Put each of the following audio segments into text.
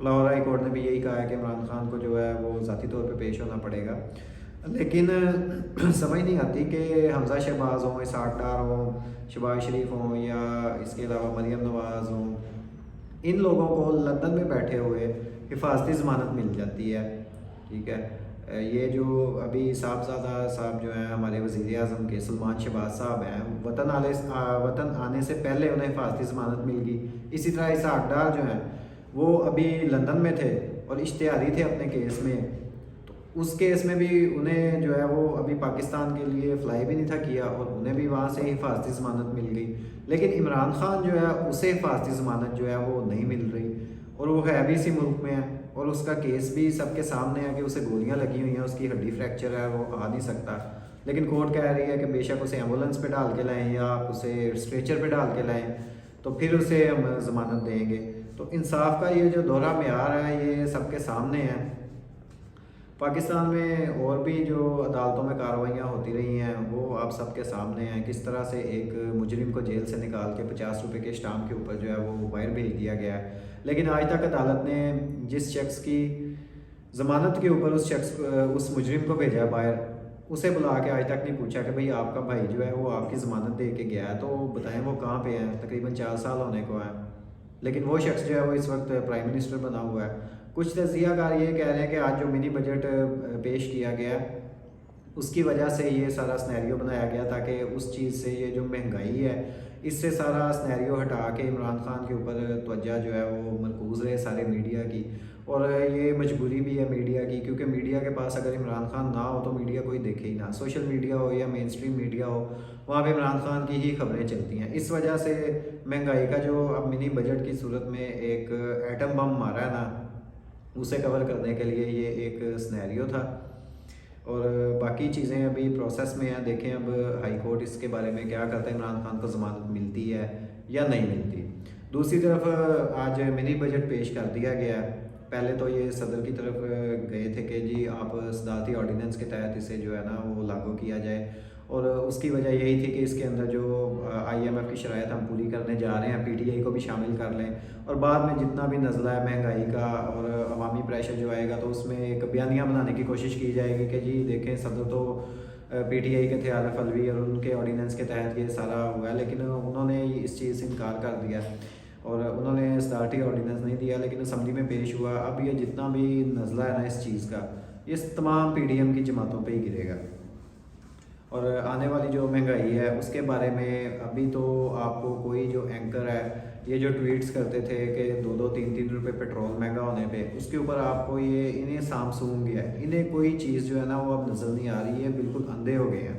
Lahore high court نے بھی یہی کہا ہے کہ عمران خان کو جو ہے وہ ذاتی طور پہ پیش ہونا پڑے گا، لیکن سمجھ نہیں آتی کہ حمزہ شہباز ہوں، اسحاق ڈار ہوں، شہباز شریف ہوں، یا اس کے علاوہ مریم نواز ہوں، ان لوگوں کو لندن میں بیٹھے ہوئے حفاظتی ضمانت مل جاتی ہے، ٹھیک ہے۔ یہ جو ابھی صاحبزادہ صاحب جو ہیں ہمارے وزیر اعظم کے، سلمان شہباز صاحب ہیں، وطن آنے سے پہلے انہیں حفاظتی ضمانت مل گئی۔ اسی طرح اسحاق ڈار جو ہیں وہ ابھی لندن میں تھے اور اشتہاری تھے اپنے کیس میں، تو اس کیس میں بھی انہیں جو ہے وہ ابھی پاکستان کے لیے فلائی بھی نہیں تھا کیا، اور انہیں بھی وہاں سے حفاظتی ضمانت مل گئی۔ لیکن عمران خان جو ہے اسے حفاظتی ضمانت جو ہے وہ نہیں مل رہی، اور وہ ہے بھی اسی ملک میں ہے، اور اس کا کیس بھی سب کے سامنے ہے کہ اسے گولیاں لگی ہوئی ہیں، اس کی ہڈی فریکچر ہے، وہ آ نہیں سکتا، لیکن کورٹ کہہ رہی ہے کہ بے شک اسے ایمبولینس پہ ڈال کے لائیں یا آپ اسے اسٹریچر پہ ڈال کے لائیں تو پھر اسے ہم ضمانت دیں گے۔ تو انصاف کا یہ جو دوہرا معیار ہے یہ سب کے سامنے ہے۔ پاکستان میں اور بھی جو عدالتوں میں کارروائیاں ہوتی رہی ہیں وہ آپ سب کے سامنے ہیں، کس طرح سے ایک مجرم کو جیل سے نکال کے 50 روپے کے اسٹامپ کے اوپر جو ہے وہ باہر بھیج دیا گیا ہے، لیکن آج تک عدالت نے جس شخص کی ضمانت کے اوپر اس مجرم کو بھیجا باہر، اسے بلا کے آج تک نہیں پوچھا کہ بھئی آپ کا بھائی جو ہے وہ آپ کی ضمانت دے کے گیا ہے تو بتائیں وہ کہاں پہ ہیں، تقریباً 4 سال ہونے کو ہیں، لیکن وہ شخص جو ہے وہ اس وقت پرائم منسٹر بنا ہوا ہے۔ کچھ تجزیہ کار یہ کہہ رہے ہیں کہ آج جو منی بجٹ پیش کیا گیا اس کی وجہ سے یہ سارا سنیریو بنایا گیا تاکہ اس چیز سے یہ جو مہنگائی ہے اس سے سارا سنیریو ہٹا کے عمران خان کے اوپر توجہ جو ہے وہ مرکوز رہے سارے میڈیا کی، اور یہ مجبوری بھی ہے میڈیا کی، کیونکہ میڈیا کے پاس اگر عمران خان نہ ہو تو میڈیا کوئی دیکھے ہی نہ، سوشل میڈیا ہو یا مین سٹریم میڈیا ہو وہاں پہ عمران خان کی ہی خبریں چلتی ہیں۔ اس وجہ سے مہنگائی کا جو اب منی بجٹ کی صورت میں ایک ایٹم بم مارا ہے نا، اسے کور کرنے کے لیے یہ ایک سنیریو تھا، اور باقی چیزیں ابھی پروسیس میں ہیں، دیکھیں اب ہائی کورٹ اس کے بارے میں کیا کرتا ہے، عمران خان کو ضمانت ملتی ہے یا نہیں ملتی۔ دوسری طرف آج منی بجٹ پیش کر دیا گیا ہے، پہلے تو یہ صدر کی طرف گئے تھے کہ جی آپ صدارتی آرڈیننس کے تحت اسے جو ہے نا وہ لاگو کیا جائے، اور اس کی وجہ یہی تھی کہ اس کے اندر جو IMF کی شرائط ہم پوری کرنے جا رہے ہیں، PTI کو بھی شامل کر لیں، اور بعد میں جتنا بھی نزلہ ہے مہنگائی کا اور عوامی پریشر جو آئے گا تو اس میں ایک بیانیہ بنانے کی کوشش کی جائے گی کہ جی دیکھیں صدر تو PTI کے تھے عارف الوی، اور ان کے آرڈیننس کے تحت یہ سارا ہوا ہے، لیکن انہوں نے اس چیز سے انکار کر دیا اور انہوں نے صدارتی آرڈیننس نہیں دیا، لیکن اسمبلی میں پیش ہوا۔ اب یہ جتنا بھی نزلہ ہے نا اس چیز کا یہ تمام PDM کی جماعتوں پہ ہی گرے گا، اور آنے والی جو مہنگائی ہے اس کے بارے میں ابھی تو آپ کو کوئی جو اینکر ہے یہ جو ٹویٹس کرتے تھے کہ 2-3 روپے پیٹرول مہنگا ہونے پہ، اس کے اوپر آپ کو یہ انہیں سامسونگ گیا ہے، انہیں کوئی چیز جو ہے نا وہ اب نظر نہیں آ رہی ہے، بالکل اندھے ہو گئے ہیں۔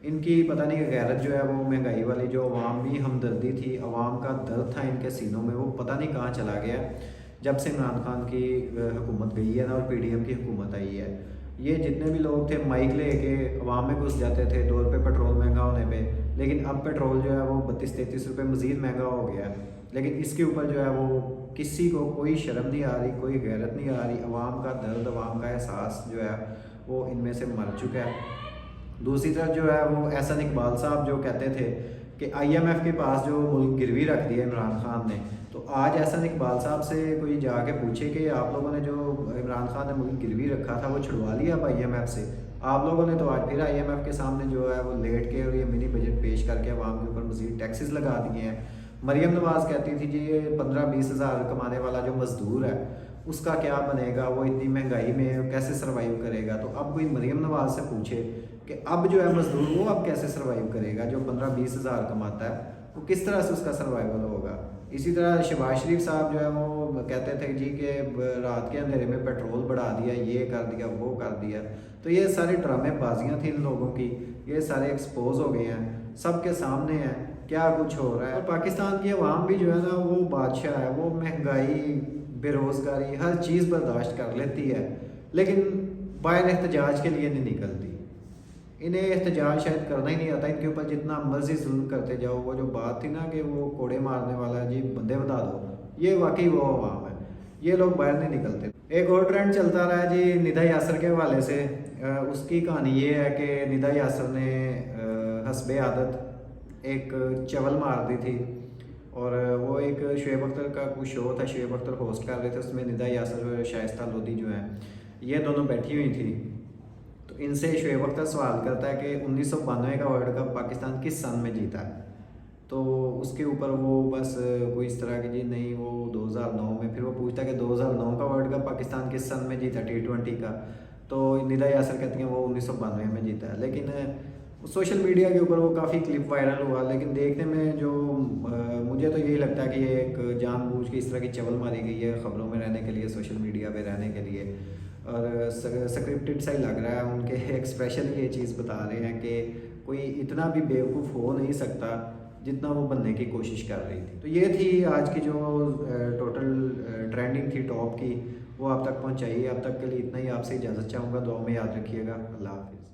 ان کی پتہ نہیں غیرت جو ہے وہ مہنگائی والی جو عوامی ہمدردی تھی، عوام کا درد تھا ان کے سینوں میں، وہ پتہ نہیں کہاں چلا گیا جب سے عمران خان کی حکومت گئی ہے نا اور PDM کی حکومت آئی ہے۔ یہ جتنے بھی لوگ تھے مائک لے کے عوام میں گھس جاتے تھے 2 روپے پیٹرول مہنگا ہونے پہ، لیکن اب پیٹرول جو ہے وہ 32-33 روپے مزید مہنگا ہو گیا ہے، لیکن اس کے اوپر جو ہے وہ کسی کو کوئی شرم نہیں آ رہی، کوئی غیرت نہیں آ رہی، عوام کا درد، عوام کا احساس جو ہے وہ ان میں سے مر چکا ہے۔ دوسری طرف جو ہے وہ احسن اقبال صاحب جو کہتے تھے کہ IMF کے پاس جو ملک گروی رکھ دیا عمران خان نے، تو آج احسن اقبال صاحب سے کوئی جا کے پوچھے کہ آپ لوگوں نے جو عمران خان نے ملک گروی رکھا تھا وہ چھڑوا لیا اب IMF سے؟ آپ لوگوں نے تو آج پھر IMF کے سامنے جو ہے وہ لیٹ کے اور یہ منی بجٹ پیش کر کے عوام کے اوپر مزید ٹیکسز لگا دیے ہیں۔ مریم نواز کہتی تھی جی یہ 15-20 ہزار کمانے والا جو مزدور ہے اس کا کیا بنے گا، وہ اتنی مہنگائی میں کیسے سروائیو کرے گا، تو اب کوئی مریم نواز سے پوچھے کہ اب جو ہے مزدور وہ اب کیسے سروائیو کرے گا، جو 15-20 ہزار کماتا ہے وہ کس طرح سے اس کا سروائیول ہوگا۔ اسی طرح شہباز شریف صاحب جو ہے وہ کہتے تھے جی کہ رات کے اندھیرے میں پیٹرول بڑھا دیا، یہ کر دیا، وہ کر دیا، تو یہ سارے ڈرامے بازیاں تھیں ان لوگوں کی، یہ سارے ایکسپوز ہو گئے ہیں، سب کے سامنے ہیں کیا کچھ ہو رہا ہے۔ اور پاکستان کی عوام بھی جو ہے نا وہ بادشاہ ہے، وہ مہنگائی، بے روزگاری، ہر چیز برداشت کر لیتی ہے، لیکن باہر احتجاج کے لیے نہیں نکلتی۔ انہیں احتجاج شاید کرنا ہی نہیں آتا، ان کے اوپر جتنا مرضی ظلم کرتے جاؤ، وہ جو بات تھی نا کہ وہ کوڑے مارنے والا جی بندے بتا دو، یہ واقعی وہ عوام ہے، یہ لوگ باہر نہیں نکلتے۔ ایک اور ٹرینڈ چلتا رہا ہے جی ندا یاسر کے حوالے سے، اس کی کہانی یہ ہے کہ ندا یاسر نے حسب عادت ایک چول مار دی تھی، اور وہ ایک شعیب اختر کا کوئی شو تھا، شعیب اختر ہوسٹ کر رہے تھے، اس میں ندا یاسر اور شائستہ لودھی جو ہیں یہ دونوں بیٹھی ہوئی تھی. تو ان سے شعیب اختر سوال کرتا ہے کہ 1992 کا ورلڈ کپ پاکستان کس سن میں جیتا ہے. تو اس کے اوپر وہ بس کوئی اس طرح کی جی نہیں وہ 2009 میں. پھر وہ پوچھتا ہے کہ 2009 کا ورلڈ کپ پاکستان کس سن میں جیتا T20 کا. تو ندا یاسر کہتی ہیں وہ 1992 میں جیتا ہے. لیکن سوشل میڈیا کے اوپر وہ کافی کلپ وائرل ہوا، لیکن دیکھنے میں جو مجھے تو یہی لگتا ہے کہ یہ ایک جان بوجھ کے اس طرح کی چول ماری گئی ہے خبروں میں رہنے کے لیے، سوشل میڈیا پہ رہنے کے لیے. اور سکرپٹڈ سا ہی لگ رہا ہے. ان کے ایکسپریشن یہ چیز بتا رہے ہیں کہ کوئی اتنا بھی بیوقوف ہو نہیں سکتا جتنا وہ بننے کی کوشش کر رہی تھی. تو یہ تھی آج کی جو ٹوٹل ٹرینڈنگ تھی ٹاپ کی، وہ آپ تک پہنچائی. اب تک کے لیے اتنا ہی. آپ سے اجازت چاہوں گا. دعاؤں میں یاد رکھیے گا. اللہ حافظ.